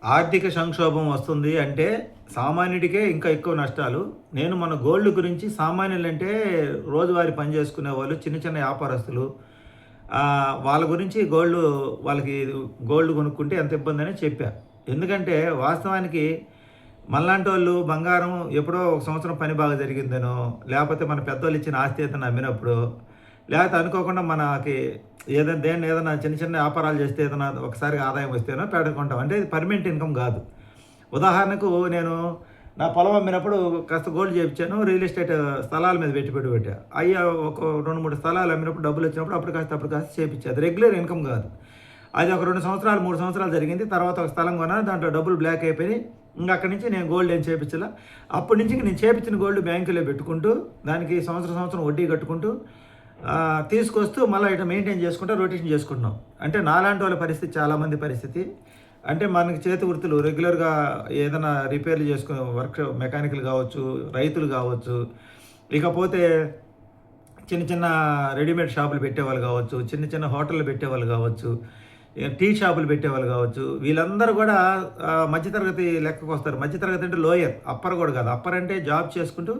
ఆర్థిక సంక్షోభం వస్తుంది అంటే సామాన్యుడికే ఇంకా ఎక్కువ నష్టాలు. నేను మన గోల్డ్ గురించి సామాన్యులంటే రోజువారీ పని చేసుకునేవాళ్ళు, చిన్న చిన్న వ్యాపారస్తులు వాళ్ళ గురించి వాళ్ళకి గోల్డ్ కొనుక్కుంటే ఎంత ఇబ్బందని చెప్పా. ఎందుకంటే వాస్తవానికి మనలాంటోళ్ళు బంగారం ఎప్పుడో ఒక సంవత్సరం పని బాగా జరిగిందనో, లేపోతే మన పెద్దోళ్ళు ఇచ్చిన ఆస్తి ఏదైనా అమ్మినప్పుడో, లేకపోతే అనుకోకుండా మనకి ఏదైనా చిన్న చిన్న వ్యాపారాలు చేస్తే ఏదైనా ఒకసారిగా ఆదాయం వస్తేనో పెట్టుకుంటాం. అంటే ఇది పర్మనెంట్ ఇన్కమ్ కాదు. ఉదాహరణకు నేను నా పొలం అమ్మినప్పుడు కాస్త గోల్డ్ చేయించాను. రియల్ ఎస్టేట్ స్థలాల మీద పెట్టుబడి పెట్టా. ఒక 2, 3 స్థలాలు అమ్మినప్పుడు డబ్బులు వచ్చినప్పుడు అప్పుడు కాస్త చేపించా. అది రెగ్యులర్ ఇన్కమ్ కాదు. అది ఒక 2 సంవత్సరాలు, 3 సంవత్సరాలు జరిగింది. తర్వాత ఒక స్థలం కొన్నాను. దాంట్లో డబ్బులు బ్లాక్ అయిపోయినాయి. అక్కడి నుంచి నేను గోల్డ్ ఏం చేయించలా. అప్పటి నుంచి నేను చేయించిన గోల్డ్ బ్యాంకులో పెట్టుకుంటూ, దానికి సంవత్సరం వడ్డీ కట్టుకుంటూ తీసుకొస్తూ మళ్ళీ ఇట్లా మెయింటైన్ చేసుకుంటూ రొటేషన్ చేసుకుంటున్నాం. అంటే నాలాంటి వాళ్ళ పరిస్థితి, చాలామంది పరిస్థితి. అంటే మనకి చేతి వృత్తులు రెగ్యులర్గా ఏదైనా రిపేర్లు చేసుకునే మెకానికల్ కావచ్చు, రైతులు కావచ్చు, ఇకపోతే చిన్న చిన్న రెడీమేడ్ షాపులు పెట్టేవాళ్ళు కావచ్చు, చిన్న చిన్న హోటళ్ళు పెట్టేవాళ్ళు కావచ్చు, టీ షాపులు పెట్టేవాళ్ళు కావచ్చు. వీళ్ళందరూ కూడా మధ్యతరగతి లెక్కకు వస్తారు. మధ్యతరగతి అంటే లోయర్, అప్పర్ కూడా కాదు. అప్పర్ అంటే జాబ్ చేసుకుంటూ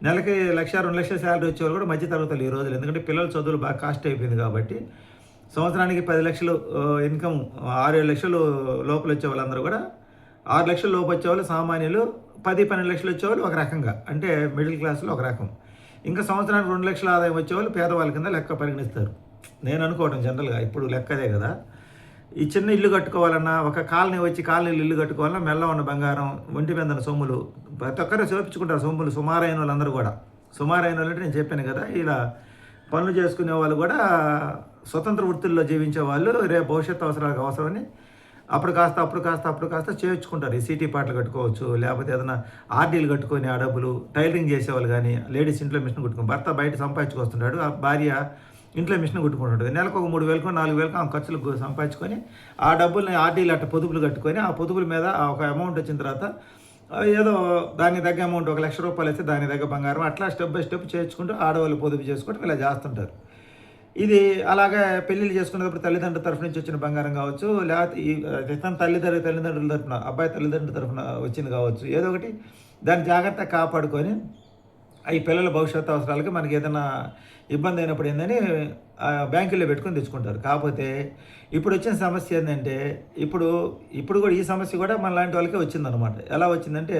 నెలకి 1,00,000, 2,00,000 శాలరీ వచ్చేవాళ్ళు కూడా మధ్యతరగతులు ఈ రోజులు. ఎందుకంటే పిల్లల చదువులు బాగా కాస్ట్ అయిపోయింది కాబట్టి సంవత్సరానికి 10 లక్షలు ఇన్కమ్, 6-7 లక్షలు లోపల వచ్చే వాళ్ళందరూ కూడా, 6 లక్షల లోపు వచ్చేవాళ్ళు సామాన్యులు, 10-12 లక్షలు వచ్చేవాళ్ళు ఒక రకంగా, అంటే మిడిల్ క్లాస్లో ఒక రకం. ఇంకా సంవత్సరానికి 2 లక్షల ఆదాయం వచ్చేవాళ్ళు పేదవాళ్ళ కింద లెక్క పరిగణిస్తారు. నేను అనుకోవడం జనరల్గా, ఇప్పుడు లెక్క అదే కదా. ఈ చిన్న ఇల్లు కట్టుకోవాలన్నా, ఒక కాలనీలో ఇల్లు కట్టుకోవాలన్నా మెల్ల ఉన్న బంగారం, ఒంటి మీద సొమ్ములు, ప్రతి ఒక్కరు చూపించుకుంటారు సొమ్ములు. సుమారైన వాళ్ళందరూ కూడా, సుమారైన వాళ్ళు అంటే నేను చెప్పాను కదా, ఇలా పనులు చేసుకునే వాళ్ళు కూడా స్వతంత్ర వృత్తుల్లో జీవించే వాళ్ళు రేపు భవిష్యత్తు అవసరాలకు అవసరమని అప్పుడు కాస్త చేర్చుకుంటారు. ఈ సిటీ పాటలు కట్టుకోవచ్చు, లేకపోతే ఏదైనా ఆర్డీలు కట్టుకొని ఆ డబ్బులు, టైలరింగ్ చేసేవాళ్ళు కానీ, లేడీస్ ఇంట్లో మిషన్ కుట్టుకుని, భర్త బయట సంపాదించుకొస్తుంటాడు, ఆ భార్య ఇంట్లో మిషన్ కుట్టుకుంటుంటుంది. నెలకు ఒక 3,000, 4,000 ఆమె ఖర్చులకు సంపాదించుకొని ఆ డబ్బుల్ని ఆర్డీలు అట్ట పొదుపులు కట్టుకొని, ఆ పొదుపుల మీద ఒక అమౌంట్ వచ్చిన తర్వాత ఏదో దానికి తగ్గ అమౌంట్, 1,00,000 రూపాయలు వస్తే దానికి తగ్గ బంగారం, అట్లా స్టెప్ బై స్టెప్ చేర్చుకుంటూ ఆడవాళ్ళు పొదుపు చేసుకుంటూ ఇలా చేస్తుంటారు. ఇది అలాగే పెళ్ళిళ్ళు చేసుకునేటప్పుడు తల్లిదండ్రుల తరఫు నుంచి వచ్చిన బంగారం కావచ్చు, లేకపోతే ఈ తల్లిదండ్రుల తరఫున, అబ్బాయి తల్లిదండ్రుల తరఫున వచ్చింది కావచ్చు, ఏదో ఒకటి దాన్ని జాగ్రత్తగా కాపాడుకొని ఈ పిల్లల భవిష్యత్తు అవసరాలకి మనకి ఏదైనా ఇబ్బంది అయినప్పుడు ఏందని బ్యాంకుల్లో పెట్టుకొని తెచ్చుకుంటారు. కాకపోతే ఇప్పుడు వచ్చిన సమస్య ఏంటంటే, ఇప్పుడు కూడా ఈ సమస్య కూడా మన లాంటి వాళ్ళకే వచ్చిందనమాట. ఎలా వచ్చిందంటే,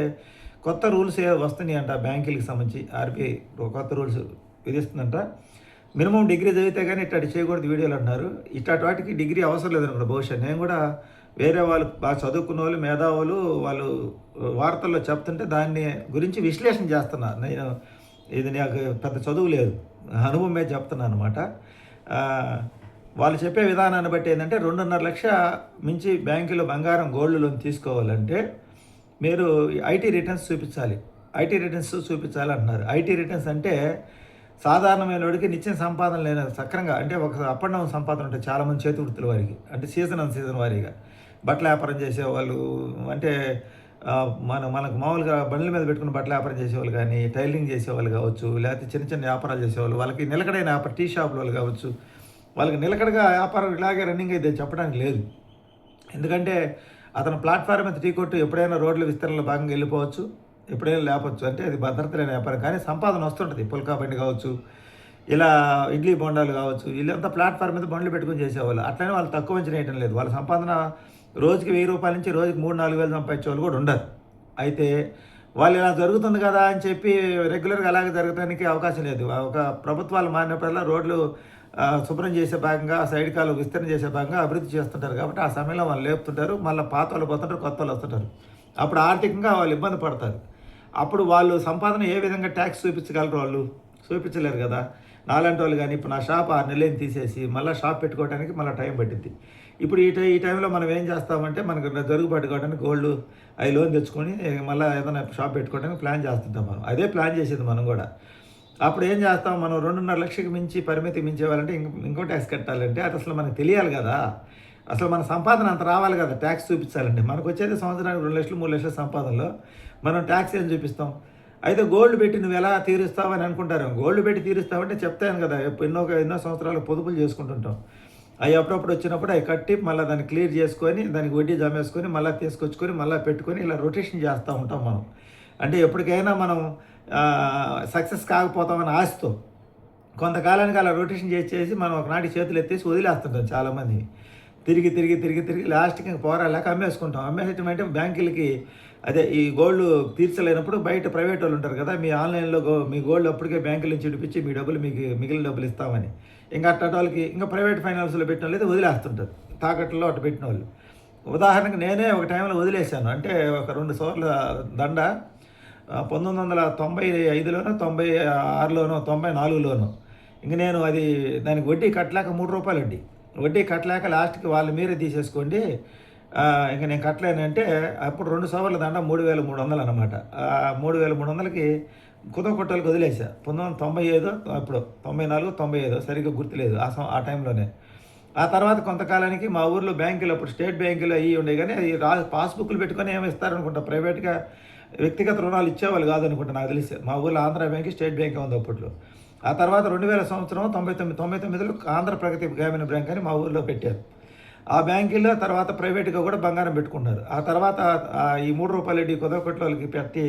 కొత్త రూల్స్ వస్తున్నాయి అంట బ్యాంకులకి సంబంధించి. ఆర్బీఐ కొత్త రూల్స్ విధిస్తుందంట. మినిమం డిగ్రీ చదివితే కానీ ఇట్లాంటి చేయకూడదు వీడియోలు అంటున్నారు. ఇట్లాంటి వాటికి డిగ్రీ అవసరం లేదనుకుంటా బహుశా. నేను కూడా వేరే వాళ్ళు బాగా చదువుకున్న వాళ్ళు, మేధావులు, వాళ్ళు వార్తల్లో చెప్తుంటే దాన్ని గురించి విశ్లేషణ చేస్తున్నారు. ఇది నాకు పెద్ద చదువు లేదు, అనుభవం మీద చెప్తున్నాను అనమాట. వాళ్ళు చెప్పే విధానాన్ని బట్టి ఏంటంటే, 2.5 లక్ష మించి బ్యాంకులో బంగారం, గోల్డ్ లోన్ తీసుకోవాలంటే మీరు ఐటీ రిటర్న్స్ చూపించాలి. అంటున్నారు. ఐటీ రిటర్న్స్ అంటే సాధారణమైన వాడికి నిత్యం సంపాదన లేని సక్రంగా, అంటే ఒక అప్ అండ్ డౌన్ సంపాదన ఉంటుంది చాలామంది చేతి వృత్తుల వారికి, అంటే సీజన్ వారీగా బట్టల వ్యాపారం చేసేవాళ్ళు, అంటే మనకు మామూలుగా బండ్ల మీద పెట్టుకుని బట్టల వ్యాపారం చేసేవాళ్ళు కానీ, టైలరింగ్ చేసేవాళ్ళు కావచ్చు, లేకపోతే చిన్న చిన్న వ్యాపారాలు చేసేవాళ్ళు, వాళ్ళకి నిలకడైన వ్యాపారం, టీ షాపుల వాళ్ళు కావచ్చు, వాళ్ళకి నిలకడగా వ్యాపారం ఇలాగే రన్నింగ్ అయితే చెప్పడానికి లేదు. ఎందుకంటే అతను ప్లాట్ఫామ్ మీద టీ కొట్టు ఎప్పుడైనా రోడ్ల విస్తరణలో భాగంగా వెళ్ళిపోవచ్చు, ఎప్పుడైనా లేపచ్చు. అంటే అది భద్రత లేని వ్యాపారం, కానీ సంపాదన వస్తుంటుంది. పుల్కా బండి కావచ్చు, ఇలా ఇడ్లీ బొండాలు కావచ్చు, వీళ్ళంతా ప్లాట్ఫామ్ మీద బండ్లు పెట్టుకుని చేసేవాళ్ళు. అట్లనే వాళ్ళు తక్కువ అంచనా వేయటం లేదు. వాళ్ళ సంపాదన రోజుకి 1,000 రూపాయల నుంచి రోజుకి 3-4 వేలు సంపాదించే వాళ్ళు కూడా ఉండరు. అయితే వాళ్ళు ఇలా జరుగుతుంది కదా అని చెప్పి రెగ్యులర్గా అలాగే జరగడానికి అవకాశం లేదు. ఒక ప్రభుత్వాలు మారినప్పుడల్లా రోడ్లు శుభ్రం చేసే భాగంగా, సైడ్ కాలు విస్తరణ చేసే భాగంగా అభివృద్ధి చేస్తుంటారు. కాబట్టి ఆ సమయంలో వాళ్ళు లేపుతుంటారు, మళ్ళీ పాత వాళ్ళు పోతుంటారు, కొత్త వాళ్ళు వస్తుంటారు. అప్పుడు ఆర్థికంగా వాళ్ళు ఇబ్బంది పడతారు. అప్పుడు వాళ్ళు సంపాదన ఏ విధంగా ట్యాక్స్ చూపించగలరు? వాళ్ళు చూపించలేరు కదా. నాలాంటి వాళ్ళు కానీ ఇప్పుడు నా షాప్ 6 నెలలు తీసేసి మళ్ళీ షాప్ పెట్టుకోవడానికి మళ్ళీ టైం పట్టింది. ఇప్పుడు ఈ టైంలో మనం ఏం చేస్తామంటే, మనకు జరుగుబాటు కావడానికి గోల్డ్ లోన్ తెచ్చుకొని మళ్ళీ ఏదైనా షాప్ పెట్టుకోవడానికి ప్లాన్ చేస్తుంటాం. మనం అదే ప్లాన్ చేసేది మనం కూడా. అప్పుడు ఏం చేస్తాం, మనం 2.5 లక్షకి మించి పరిమితి మించేవాలంటే ఇంకో ట్యాక్స్ కట్టాలంటే అది అసలు మనకు తెలియాలి కదా. అసలు మన సంపాదన అంత రావాలి కదా, ట్యాక్స్ చూపించాలంటే. మనకు వచ్చేది సంవత్సరానికి 2 లక్షలు, 3 లక్షల సంపాదనలో మనం ట్యాక్స్ ఏం చూపిస్తాం? అయితే గోల్డ్ పెట్టి నువ్వు ఎలా తీరుస్తావని అనుకుంటారు. గోల్డ్ పెట్టి తీరుస్తావంటే చెప్తాను కదా, ఎన్నో సంవత్సరాలు పొదుపులు చేసుకుంటుంటాం. అవి అప్పుడప్పుడు వచ్చినప్పుడు అవి కట్టి మళ్ళీ దాన్ని క్లియర్ చేసుకొని దానికి వడ్డీ జమేసుకొని మళ్ళీ తీసుకొచ్చుకొని మళ్ళీ పెట్టుకొని ఇలా రొటేషన్ చేస్తూ ఉంటాం మనం. అంటే ఎప్పటికైనా మనం సక్సెస్ కాకపోతామని ఆశతో కొంతకాలానికి అలా రొటేషన్ చేసి మనం ఒకనాటి చేతులు ఎత్తేసి వదిలేస్తుంటాం చాలామంది. తిరిగి లాస్ట్‌కి ఇంక పోరాలేక అమ్మేసుకుంటాం. అమ్మేయటం అంటే బ్యాంకులకి అదే ఈ గోల్డ్ తీర్చలేనప్పుడు బయట ప్రైవేట్ వాళ్ళు ఉంటారు కదా! మీ ఆన్‌లైన్‌లో మీ గోల్డ్ అప్పటికే బ్యాంకుల నుంచి విడిపించి మీ డబ్బులు మీకు మిగిలిన డబ్బులు ఇస్తామని. ఇంక అట్టాటోళ్ళకి ఇంకా ప్రైవేట్ ఫైనాన్స్‌లో పెట్టినోళ్ళైతే వదిలేస్తుంటారు. తాకట్టులో అట్ట పెట్టినోళ్ళు. ఉదాహరణకు నేనే ఒక టైంలో వదిలేశాను. అంటే ఒక 2 సవర్ల దండ 1995లోనో, 96లోనో, 94లోనో ఇంక నేను దానికి వడ్డీ కట్టలేక రూ. 3 వడ్డీ. వడ్డీ కట్టలేక లాస్ట్‌కి వాళ్ళు మీరే తీసేసుకోండి. ఇంక నేను కట్టలేనంటే అప్పుడు 2 సవర్ల దండ 3300 అనమాట. 3300కి కుదవకొట్టోళ్ళకి వదిలేసా. 1995 అప్పుడు 94, 95 సరిగ్గా గుర్తులేదు. ఆ టైంలోనే. ఆ తర్వాత కొంతకాలానికి మా ఊర్లో బ్యాంకులు అప్పుడు స్టేట్ బ్యాంకులు అయ్యి ఉండేవి కానీ అది పాస్‌బుక్‌లు పెట్టుకొని ఏమో ఇస్తారనుకుంటా. ప్రైవేట్‌గా వ్యక్తిగత రుణాలు ఇచ్చేవాళ్ళు కాదనుకుంటా నాకు తెలిసి. మా ఊర్లో ఆంధ్ర బ్యాంక్, స్టేట్ బ్యాంకే ఉంది అప్పట్లో. ఆ తర్వాత 2000 సంవత్సరం 99లో ఆంధ్ర ప్రగతి గ్రామీణ బ్యాంక్ అని మా ఊర్లో పెట్టారు. ఆ బ్యాంకుల్లో తర్వాత ప్రైవేట్‌గా కూడా బంగారం పెట్టుకున్నారు. ఆ తర్వాత ఈ రూ. 3 వడ్డీ కుదవకొట్టోళ్ళకి పెట్టి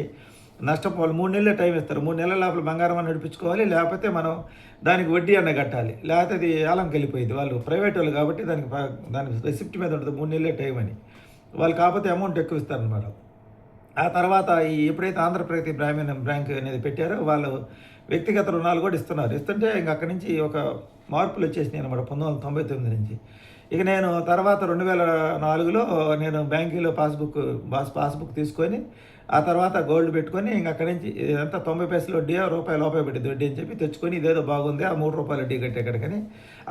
నష్టపోవాలి. 3 నెలలే టైం ఇస్తారు. 3 నెలల లోపల బంగారం అని నడిపించుకోవాలి. లేకపోతే మనం దానికి వడ్డీ అన్న కట్టాలి. లేకపోతే అది ఏలంకెళ్ళిపోయిద్ది. వాళ్ళు ప్రైవేట్ వాళ్ళు కాబట్టి దానికి రిసిప్ట్ మీద ఉంటుంది 3 నెలలే టైం అని. వాళ్ళు కాకపోతే అమౌంట్ ఎక్కువ ఇస్తారనమాట. ఆ తర్వాత ఎప్పుడైతే ఆంధ్రప్రగతి గ్రామీణ బ్యాంక్ అనేది పెట్టారో వాళ్ళు వ్యక్తిగత రుణాలు కూడా ఇస్తున్నారు. ఇస్తుంటే ఇంక అక్కడి నుంచి ఒక మార్పులు వచ్చేసినాయి అనమాట 1999 నుంచి. ఇక నేను తర్వాత 2004లో నేను బ్యాంకులో పాస్బుక్ తీసుకొని ఆ తర్వాత గోల్డ్ పెట్టుకొని ఇంక అక్కడి నుంచి ఎంత 90 పైసలు వడ్డీ రూపాయి లోపే పెట్టింది వడ్డీ అని చెప్పి తెచ్చుకొని ఇదేదో బాగుంది ఆ రూ. 3 వడ్డీ కట్టేక్కడికని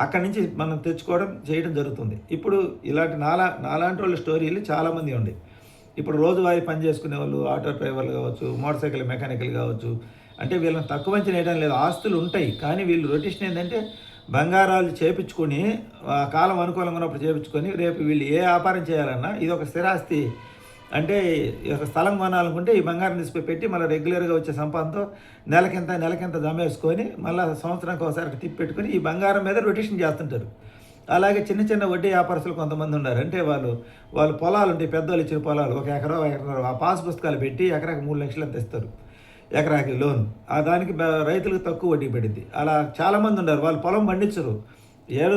అక్కడి నుంచి మనం తెచ్చుకోవడం చేయడం జరుగుతుంది. ఇప్పుడు ఇలాంటి నాలాంటి వాళ్ళ స్టోరీలు చాలామంది ఉన్నాయి. ఇప్పుడు రోజువారీ పని చేసుకునే వాళ్ళు ఆటో డ్రైవర్లు కావచ్చు, మోటార్ సైకిల్ మెకానికల్ కావచ్చు. అంటే వీళ్ళని తక్కువ అంచనా వేయడం లేదు. ఆస్తులు ఉంటాయి. కానీ వీళ్ళు రొటేషన్ ఏంటంటే బంగారాలు చేపించుకొని కాలం అనుకూలంగా ఉన్నప్పుడు చేపించుకొని రేపు వీళ్ళు ఏ వ్యాపారం చేయాలన్నా ఇది ఒక స్థిరాస్తి. అంటే ఒక స్థలం కొనాలనుకుంటే ఈ బంగారం తీసుకుని పెట్టి మళ్ళీ రెగ్యులర్గా వచ్చే సంపాదనతో నెలకింత జమ వేసుకొని మళ్ళీ సంవత్సరానికి ఒకసారి తిప్పి పెట్టుకొని ఈ బంగారం మీద రొటేషన్ చేస్తుంటారు. అలాగే చిన్న వడ్డీ వ్యాపారస్తులు కొంతమంది ఉన్నారు. అంటే వాళ్ళు పొలాలు ఉంటాయి. పెద్దవాళ్ళు ఇచ్చిన పొలాలు ఒక ఎకరా ఆ పాస్ పుస్తకాలు పెట్టి ఎకరాకి 3 లక్షలు అంత ఇస్తారు. ఎకరాకి లోన్. దానికి రైతులకు తక్కువ వడ్డీ పడింది. అలా చాలామంది ఉన్నారు. వాళ్ళు పొలం పండించరు.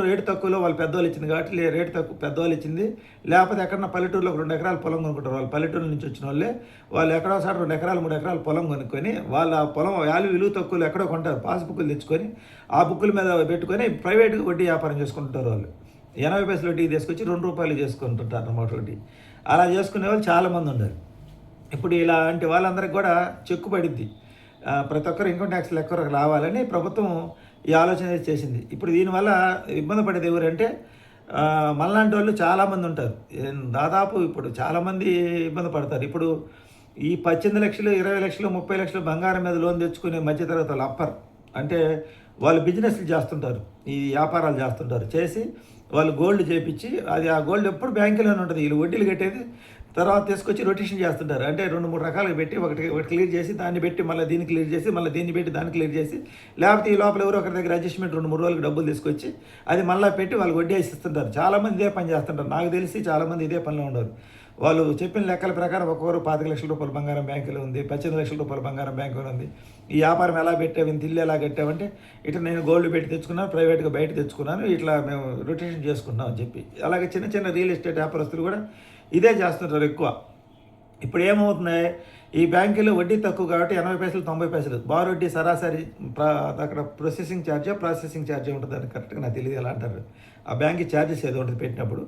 రేటు తక్కువలో వాళ్ళు పెద్దవాళ్ళు ఇచ్చింది కాబట్టి రేటు తక్కువ పెద్దవాళ్ళు ఇచ్చింది. లేకపోతే ఎక్కడన్నా పల్లెటూరులో ఒక 2 ఎకరాల పొలం కొనుక్కుంటారు. వాళ్ళు పల్లెటూరు నుంచి వచ్చిన వాళ్ళే వాళ్ళు ఎక్కడో సారి 2 ఎకరాలు 3 ఎకరాల పొలం కొనుక్కొని వాళ్ళ పొలం విలువ తక్కువలో ఎక్కడో కొంటారు. పాస్బుక్లు తెచ్చుకొని ఆ బుక్కుల మీద పెట్టుకొని ప్రైవేట్గా వడ్డీ వ్యాపారం చేసుకుంటారు. వాళ్ళు 80 పైసలు వడ్డీ తీసుకొచ్చి రూ. 2 చేసుకుంటుంటారు అన్నమాట వడ్డీ. అలా చేసుకునే వాళ్ళు చాలామంది ఉన్నారు. ఇప్పుడు ఇలాంటి వాళ్ళందరికీ కూడా చెక్కు పడిద్ది. ప్రతి ఒక్కరు ఇన్కమ్ ట్యాక్స్ లెక్క రావాలని ప్రభుత్వం ఈ ఆలోచన చేసింది. ఇప్పుడు దీనివల్ల ఇబ్బంది పడేది ఎవరంటే మనలాంటి వాళ్ళు చాలామంది ఉంటారు. దాదాపు ఇప్పుడు చాలామంది ఇబ్బంది పడతారు. ఇప్పుడు ఈ 18 లక్షలు, 20 లక్షలు, 30 లక్షలు బంగారం మీద లోన్ తెచ్చుకునే మధ్యతరగతి వాళ్ళు అప్పర్. అంటే వాళ్ళు బిజినెస్లు చేస్తుంటారు. ఈ వ్యాపారాలు చేస్తుంటారు. చేసి వాళ్ళు గోల్డ్ చేపించి ఆ గోల్డ్ ఎప్పుడు బ్యాంకులోనే ఉంటుంది. వీళ్ళు వడ్డీలు కట్టేది తర్వాత తీసుకొచ్చి రొటేషన్ చేస్తుంటారు. అంటే 2-3 రకాలుగా పెట్టి ఒకటి క్లియర్ చేసి దాన్ని పెట్టి మళ్ళీ దీన్ని క్లియర్ చేసి మళ్ళీ దీన్ని పెట్టి దాన్ని క్లియర్ చేసి లేకపోతే ఈ లోపల ఎవరో ఒకరి దగ్గర అడ్జస్ట్మెంట్ 2-3 రోజులకు డబ్బులు తీసుకొచ్చి అది మళ్ళీ పెట్టి వాళ్ళు వడ్డీ వేసిస్తుంటారు. చాలామంది ఇదే పని చేస్తుంటారు. నాకు తెలిసి చాలామంది ఇదే పనిలో ఉండరు. వాళ్ళు చెప్పిన లెక్కల ప్రకారం ఒక్కొక్కరు 25 లక్షల రూపాయల బంగారం బ్యాంకులో ఉంది, 18 లక్షల రూపాయల బంగారం బ్యాంకులో ఉంది. ఈ వ్యాపారం ఎలా పెట్టావు, ఇంత ఇల్లు ఎలా కట్టావంటే ఇట్లా నేను గోల్డ్ పెట్టి తెచ్చుకున్నాను, ప్రైవేట్గా బయట తెచ్చుకున్నాను, ఇట్లా మేము రొటేషన్ చేసుకుంటున్నాం అని చెప్పి. అలాగే చిన్న రియల్ ఎస్టేట్ వ్యాపారస్తులు కూడా ఇదే చేస్తుంటారు ఎక్కువ. ఇప్పుడు ఏమవుతున్నాయి, ఈ బ్యాంకులో వడ్డీ తక్కువ కాబట్టి 80 పైసలు 90 పైసలు బార్ వడ్డీ సరాసరి అక్కడ ప్రాసెసింగ్ ఛార్జ్ ఉంటుంది. అని కరెక్ట్గా నాకు తెలియదు ఎలా అంటారు. ఆ బ్యాంక్ ఛార్జెస్ ఏదో ఉంటుంది పెట్టినప్పుడు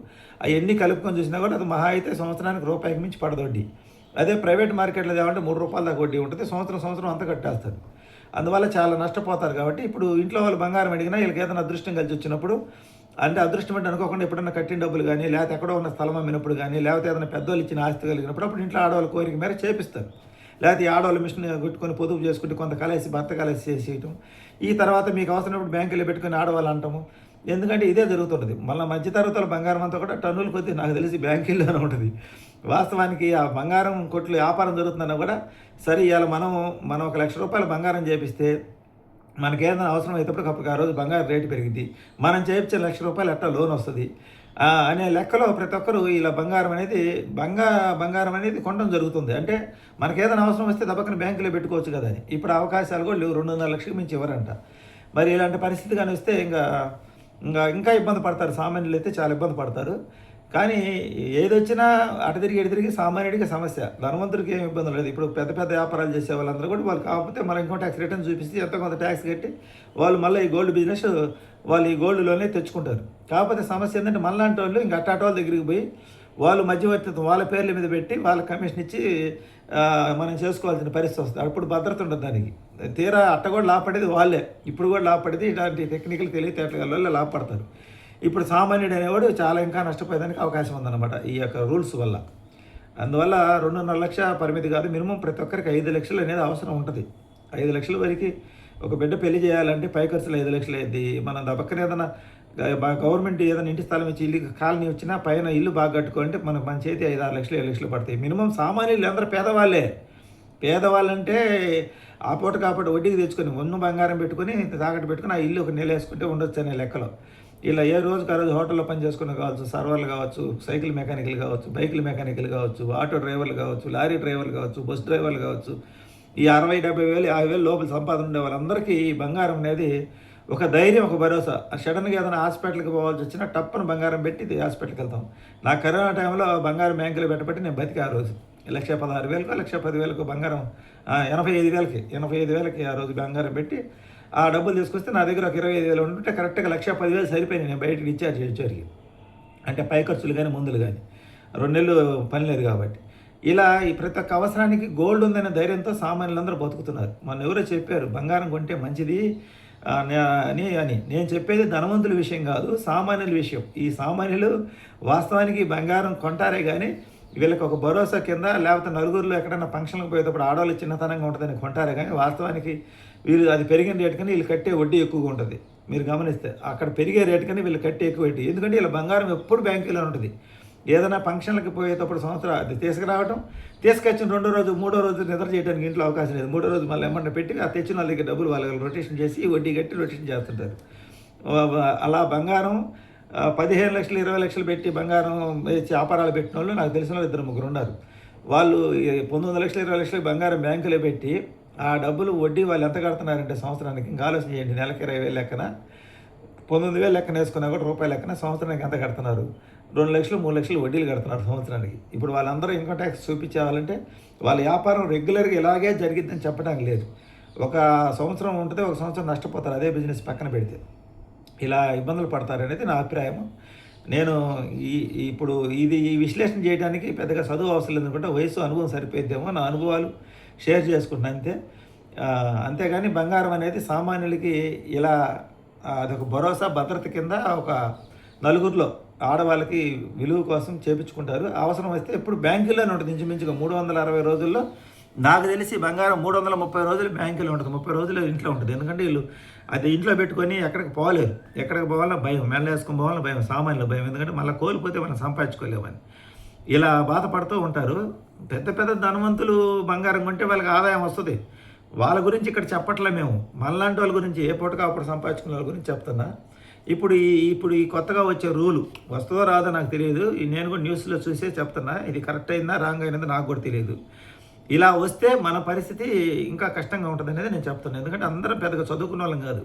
అవన్నీ కలుపుకొని చూసినా కూడా అది మహా అయితే సంవత్సరానికి రూపాయికి మించి పడదు వడ్డీ. అదే ప్రైవేట్ మార్కెట్లో ఏమంటే 3 రూపాయల దాకా వడ్డీ ఉంటుంది. సంవత్సరం అంతా కట్టేస్తారు. అందువల్ల చాలా నష్టపోతారు. కాబట్టి ఇప్పుడు ఇంట్లో వాళ్ళు బంగారం అడిగినా వీళ్ళకి ఏదైనా అదృష్టం కలిసి వచ్చినప్పుడు, అంటే అదృష్టం అంటే అనుకోకుండా ఎప్పుడన్నా కట్టిన డబ్బులు కానీ లేకపోతే ఎక్కడో ఉన్న స్థలం అమ్మినప్పుడు కానీ లేకపోతే ఏదైనా పెద్దవాళ్ళు ఇచ్చిన ఆస్తి కలిగినప్పుడు అప్పుడు ఇంట్లో ఆడవాళ్ళ కోరిక మేర చేపిస్తారు. లేకపోతే ఈ ఆడవాళ్ళు మిషన్ పెట్టుకొని పొదుపు చేసుకుంటే కొంత భర్త కలిసి చేసేయటం. ఈ తర్వాత మీకు అవసరమైనప్పుడు బ్యాంకులో పెట్టుకొని ఆడవాళ్ళు అంటాము. ఎందుకంటే ఇదే జరుగుతుంటుంది. మళ్ళీ మధ్యతరగతుల బంగారం అంతా కూడా టన్నుల కొద్దీ నాకు తెలిసి బ్యాంకుల్లోనే ఉంటుంది. వాస్తవానికి ఆ బంగారం కొట్లు వ్యాపారం జరుగుతుందన్నా కూడా సరే ఇవాళ మనం 1 లక్ష రూపాయల బంగారం చేపిస్తే మనకేదైనా అవసరం అయినప్పుడు అప్పటికి ఆ రోజు బంగారం రేటు పెరిగింది. మనం చేయించే ₹1,00,000 ఎట్టా లోన్ వస్తది. అనే లెక్కలో ప్రతి ఒక్కరు ఇలా బంగారం అనేది కొనడం జరుగుతుంది. అంటే మనకేదైనా అవసరం వస్తే దబక్కన బ్యాంకులో పెట్టుకోవచ్చు కదా అని. ఇప్పుడు అవకాశాలు కూడా లేవు. 2,50,000కి మించి ఇవ్వరంట. మరి ఇలాంటి పరిస్థితి గాని వస్తే ఇంకా ఇబ్బంది పడతారు. సామాన్యులైతే చాలా ఇబ్బంది పడతారు. కానీ ఏదొచ్చినా అటు తిరిగి, ఇటు తిరిగి సామాన్యుడికి సమస్య. ధనవంతుడికి ఏమి ఇబ్బంది లేదు. ఇప్పుడు పెద్ద పెద్ద వ్యాపారాలు చేసే వాళ్ళందరూ కూడా వాళ్ళు కాకపోతే మళ్ళీ ఇన్కమ్ ట్యాక్స్ రిటర్న్ చూపిస్తే ఎంతో కొంత ట్యాక్స్ కట్టి వాళ్ళు మళ్ళీ ఈ గోల్డ్ బిజినెస్ వాళ్ళు ఈ గోల్డ్ లోనే తెచ్చుకుంటారు. కాకపోతే సమస్య ఏంటంటే మనలాంటి వాళ్ళు ఇంక అట్టాటి వాళ్ళ దగ్గరికి పోయి వాళ్ళు మధ్యవర్తిత్వం వాళ్ళ పేర్ల మీద పెట్టి వాళ్ళ కమిషన్ ఇచ్చి మనం చేసుకోవాల్సిన పరిస్థితి వస్తుంది. అప్పుడు భద్రత ఉండదు దానికి. తీరా అట్ట కూడా లాభపడేది వాళ్ళే. ఇప్పుడు కూడా లాభపడేది ఇలాంటి టెక్నికల్ తెలివితేటల వల్ల లాభపడతారు. ఇప్పుడు సామాన్యుడు అనేవాడు చాలా ఇంకా నష్టపోయేదానికి అవకాశం ఉందన్నమాట ఈ యొక్క రూల్స్ వల్ల. అందువల్ల 2.5 లక్షల పరిమితి కాదు, మినిమం ప్రతి ఒక్కరికి 5 లక్షలు అనేది అవసరం ఉంటుంది. 5 లక్షల వరకు ఒక బిడ్డ పెళ్లి చేయాలంటే పై ఖర్చులు 5 లక్షలు అయింది. మనం పక్కన ఏదైనా గవర్నమెంట్ ఏదైనా ఇంటి స్థలం ఇచ్చి ఇల్లు కాలనీ వచ్చినా పైన ఇల్లు బాగా కట్టుకుంటే మన చేతి 5-6 లక్షలు 7 లక్షలు పడతాయి. మినిమం సామాన్యులు అందరూ పేదవాళ్ళే. పేదవాళ్ళంటే ఆ పూట కాపాటు వడ్డీకి తెచ్చుకొని ఉన్న బంగారం పెట్టుకొని తాకట్టు పెట్టుకొని ఆ ఇల్లు ఒక నెల వేసుకుంటే ఉండొచ్చు అనే లెక్కలో ఇలా ఏ రోజుకి ఆ రోజు హోటల్లో పని చేసుకునే కావచ్చు, సర్వర్లు కావచ్చు, సైకిల్ మెకానికల్ కావచ్చు, బైకులు మెకానికల్ కావచ్చు, ఆటో డ్రైవర్లు కావచ్చు, లారీ డ్రైవర్లు కావచ్చు, బస్ డ్రైవర్లు కావచ్చు, ఈ 60-70 వేలు 50,000 లోపల సంపాదన ఉండే వాళ్ళందరికీ ఈ బంగారం అనేది ఒక ధైర్యం, ఒక భరోసా. సడన్గా ఏదైనా హాస్పిటల్కి పోవాల్సి వచ్చినా టప్పున బంగారం పెట్టి హాస్పిటల్కి వెళ్తాం. నా కరోనా టైంలో బంగారం బ్యాంకులో పెట్టబట్టి నేను బతికి ఆ రోజు 1,16,000 1,10,000 బంగారం 85,000కి ఆ రోజు బంగారం పెట్టి ఆ డబ్బులు తీసుకొస్తే నా దగ్గర ఒక 25,000 ఉంటుంటే కరెక్ట్గా 1,10,000 సరిపోయింది నేను బయటకు డిశ్చార్జ్ చేసేవారికి. అంటే పై ఖర్చులు కానీ మందులు కానీ 2 నెలలు పని లేదు కాబట్టి. ఇలా ఈ ప్రతి ఒక్క అవసరానికి గోల్డ్ ఉందనే ధైర్యంతో సామాన్యులందరూ బతుకుతున్నారు. మొన్న ఎవరో చెప్పారు బంగారం కొంటే మంచిది అని. నేను చెప్పేది ధనవంతుల విషయం కాదు, సామాన్యుల విషయం. ఈ సామాన్యులు వాస్తవానికి బంగారం కొంటారే కానీ వీళ్ళకి ఒక భరోసా కింద, లేకపోతే నలుగురిలో ఎక్కడైనా ఫంక్షన్లకు పోయేటప్పుడు ఆడవాళ్ళు చిన్నతనంగా ఉంటుందని కొంటారే కానీ వాస్తవానికి వీళ్ళు అది పెరిగిన రేటు కానీ వీళ్ళు కట్టే వడ్డీ ఎక్కువగా ఉంటుంది. మీరు గమనిస్తే అక్కడ పెరిగే రేటు కానీ వీళ్ళు కట్టే ఎక్కువ వడ్డీ. ఎందుకంటే వీళ్ళ బంగారం ఎప్పుడు బ్యాంకులో ఉంటుంది. ఏదైనా ఫంక్షన్లకు పోయేటప్పుడు సంవత్సరం అది తీసుకురావడం, తీసుకొచ్చిన 2వ రోజు 3వ రోజు నిద్ర చేయడానికి ఇంట్లో అవకాశం లేదు. 3వ రోజు మళ్ళీ ఏమన్నా పెట్టి ఆ తెచ్చిన వాళ్ళకి డబ్బులు వాళ్ళకి రొటేషన్ చేసి వడ్డీ కట్టి రొటేషన్ చేస్తుంటారు. అలా బంగారం 15 లక్షలు 20 లక్షలు పెట్టి బంగారం వ్యాపారాలు పెట్టిన వాళ్ళు నాకు తెలిసిన వాళ్ళు 2-3 ఉన్నారు. వాళ్ళు 19 లక్షలు 20 లక్షలు బంగారం బ్యాంకులో పెట్టి ఆ డబ్బులు వడ్డీ వాళ్ళు ఎంత కడుతున్నారంటే సంవత్సరానికి ఇంకా ఆలోచన చేయండి. నెలకి 20,000 లెక్కన 19,000 లెక్కన వేసుకున్నా కూడా రూపాయల లెక్కన సంవత్సరానికి ఎంత కడుతున్నారు? 2 లక్షలు 3 లక్షలు వడ్డీలు కడుతున్నారు సంవత్సరానికి. ఇప్పుడు వాళ్ళందరూ ఇన్కమ్ ట్యాక్స్ చూపించేవాలంటే వాళ్ళ వ్యాపారం రెగ్యులర్గా ఇలాగే జరిగిద్దని చెప్పడానికి లేదు. ఒక సంవత్సరం ఉంటుంది, ఒక సంవత్సరం నష్టపోతారు అదే బిజినెస్ పక్కన పెడితే. ఇలా ఇబ్బందులు పడతారనేది నా అభిప్రాయం. నేను ఇప్పుడు ఈ విశ్లేషణ చేయడానికి పెద్దగా చదువు అవసరం లేదు అనుకుంటే వయసు అనుభవం సరిపోయిద్దేమో. నా అనుభవాలు షేర్ చేసుకుంటున్నాను అంతే. అంతేగాని బంగారం అనేది సామాన్యులకి ఇలా అదొక భరోసా భద్రత కింద ఒక నలుగురిలో ఆడవాళ్ళకి విలువ కోసం చేపించుకుంటారు. అవసరం వస్తే ఎప్పుడు బ్యాంకుల్లోనే ఉంటుంది. ఇంచుమించుగా 360 రోజుల్లో నాకు తెలిసి బంగారం 330 రోజులు బ్యాంకులో ఉంటుంది, 30 రోజులు ఇంట్లో ఉంటుంది. ఎందుకంటే వీళ్ళు అది ఇంట్లో పెట్టుకొని ఎక్కడికి పోలేరు. ఎక్కడికి పోవాలన్నా భయం, మెల్ల వేసుకొని పోవాలన్నా భయం, సామాన్యుల భయం. ఎందుకంటే మళ్ళీ కోల్పోతే మనం సంపాదించుకోలేమని ఇలా బాధపడుతూ ఉంటారు. పెద్ద పెద్ద ధనవంతులు బంగారం కొంటే వాళ్ళకి ఆదాయం వస్తుంది. వాళ్ళ గురించి ఇక్కడ చెప్పట్లే మేము. మనలాంటి వాళ్ళ గురించి ఏ పూటగా అప్పుడు సంపాదించుకునే వాళ్ళ గురించి చెప్తున్నా. ఇప్పుడు ఈ కొత్తగా వచ్చే రూలు వస్తుందో రాదో నాకు తెలియదు. నేను కూడా న్యూస్లో చూసే చెప్తున్నా. ఇది కరెక్ట్ అయిందా రాంగ్ అయినది నాకు కూడా తెలియదు. ఇలా వస్తే మన పరిస్థితి ఇంకా కష్టంగా ఉంటుంది అనేది నేను చెప్తున్నాను. ఎందుకంటే అందరం పెద్దగా చదువుకున్న వాళ్ళం కాదు.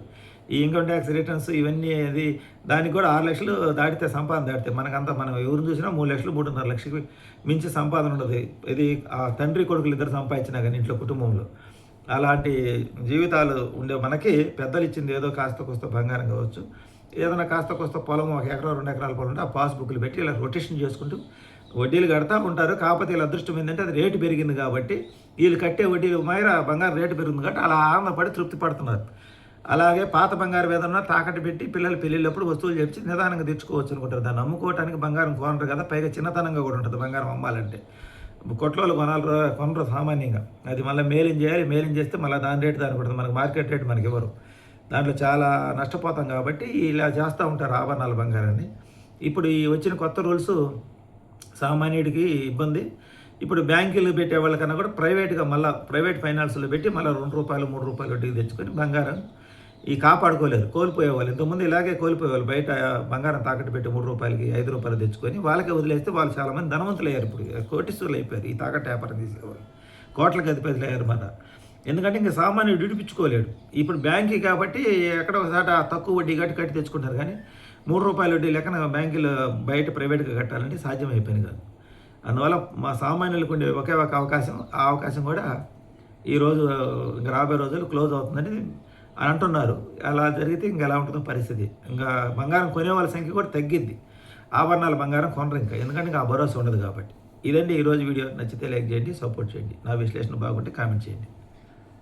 ఈ ఇన్కమ్ ట్యాక్స్ రిటర్న్స్ ఇవన్నీ దానికి కూడా 6 లక్షలు దాటితే సంపాదన దాటితే మనకంతా మనం ఎవరిని చూసినా 3 లక్షలు 3.5 లక్షలకి మించి సంపాదన ఉండదు. ఇది ఆ తండ్రి కొడుకులు ఇద్దరు సంపాదించినా కానీ ఇంట్లో కుటుంబంలో అలాంటి జీవితాలు ఉండే మనకి పెద్దలు ఇచ్చింది ఏదో కాస్త కోస్త బంగారం కావచ్చు, ఏదైనా కాస్త కోస్త పొలం 1 ఎకరా 2 ఎకరాల పొలం ఉంటే ఆ పాస్బుక్లు పెట్టి ఇలా రొటేషన్ చేసుకుంటూ వడ్డీలు కడతా ఉంటారు. కాకపోతే వీళ్ళ అదృష్టం ఏంటంటే అది రేటు పెరిగింది కాబట్టి వీళ్ళు కట్టే వడ్డీలు మైరా బంగారం రేటు పెరిగింది కాబట్టి అలా ఆనందపడి తృప్తి పడుతున్నారు. అలాగే పాత బంగారం ఏదన్నా తాకట్టు పెట్టి పిల్లలు పెళ్ళిళ్ళప్పుడు వస్తువులు చెప్పి నిదానంగా తెచ్చుకోవచ్చు అనుకుంటారు. దాన్ని అమ్ముకోవడానికి బంగారం కొనరు కదా, పైగా చిన్నతనంగా కూడా ఉంటుంది బంగారం అమ్మాలంటే. కొట్లలో కొనరు సామాన్యంగా. అది మళ్ళీ మేలింగ్ చేయాలి, మేలింగ్ చేస్తే మళ్ళీ దాని రేటు దానికి ఉంటుంది. మనకు మార్కెట్ రేటు మనకి ఇవ్వరు. దాంట్లో చాలా నష్టపోతాం కాబట్టి ఇలా చేస్తూ ఉంటారు ఆభరణాల బంగారాన్ని. ఇప్పుడు ఈ వచ్చిన కొత్త రూల్స్ సామాన్యుడికి ఇబ్బంది. ఇప్పుడు బ్యాంకులు పెట్టే వాళ్ళకన్నా కూడా ప్రైవేట్గా మళ్ళీ ప్రైవేట్ ఫైనాన్స్లో పెట్టి మళ్ళీ ₹2 ₹3 వడ్డీకి తెచ్చుకొని బంగారం ఈ కాపాడుకోలేరు, కోల్పోయేవాళ్ళు. ఇంతకుముందు ఇలాగే కోల్పోయేవాళ్ళు. బయట బంగారం తాకట్టు పెట్టి రూ. 3కి, రూ. 5 తెచ్చుకొని వాళ్ళకే వదిలేస్తే వాళ్ళు చాలామంది ధనవంతులయ్యారు. ఇప్పుడు కోటీశ్వరులు అయిపోయారు ఈ తాకట్టు వ్యాపారం చేసేవాళ్ళు. కోట్లకి అధిపతులు అయ్యారు మాట. ఎందుకంటే ఇంకా సామాన్యుడు విడిపించుకోలేడు. ఇప్పుడు బ్యాంకి కాబట్టి ఎక్కడో ఒకసాట తక్కువ వడ్డీ కట్టి తెచ్చుకుంటారు. కానీ రూ. 3 వడ్డీ లెక్కన బ్యాంకులు బయట ప్రైవేట్గా కట్టాలంటే సాధ్యం అయిపోయింది కాదు. అందువల్ల మా సామాన్యులకు ఉండే ఒకే ఒక అవకాశం, ఆ అవకాశం కూడా ఈరోజు ఇంకా రాబోయే రోజులు క్లోజ్ అవుతుందని అని అంటున్నారు. అలా జరిగితే ఇంకా ఎలా ఉంటుందో పరిస్థితి. ఇంకా బంగారం కొనే వాళ్ళ సంఖ్య కూడా తగ్గిద్ది. ఆభరణాల బంగారం కొనరు ఇంకా, ఎందుకంటే ఇంకా ఆ భరోసా ఉండదు కాబట్టి. ఇదండి ఈరోజు వీడియో. నచ్చితే లైక్ చేయండి, సపోర్ట్ చేయండి. నా విశ్లేషణ బాగుంటే కామెంట్ చేయండి.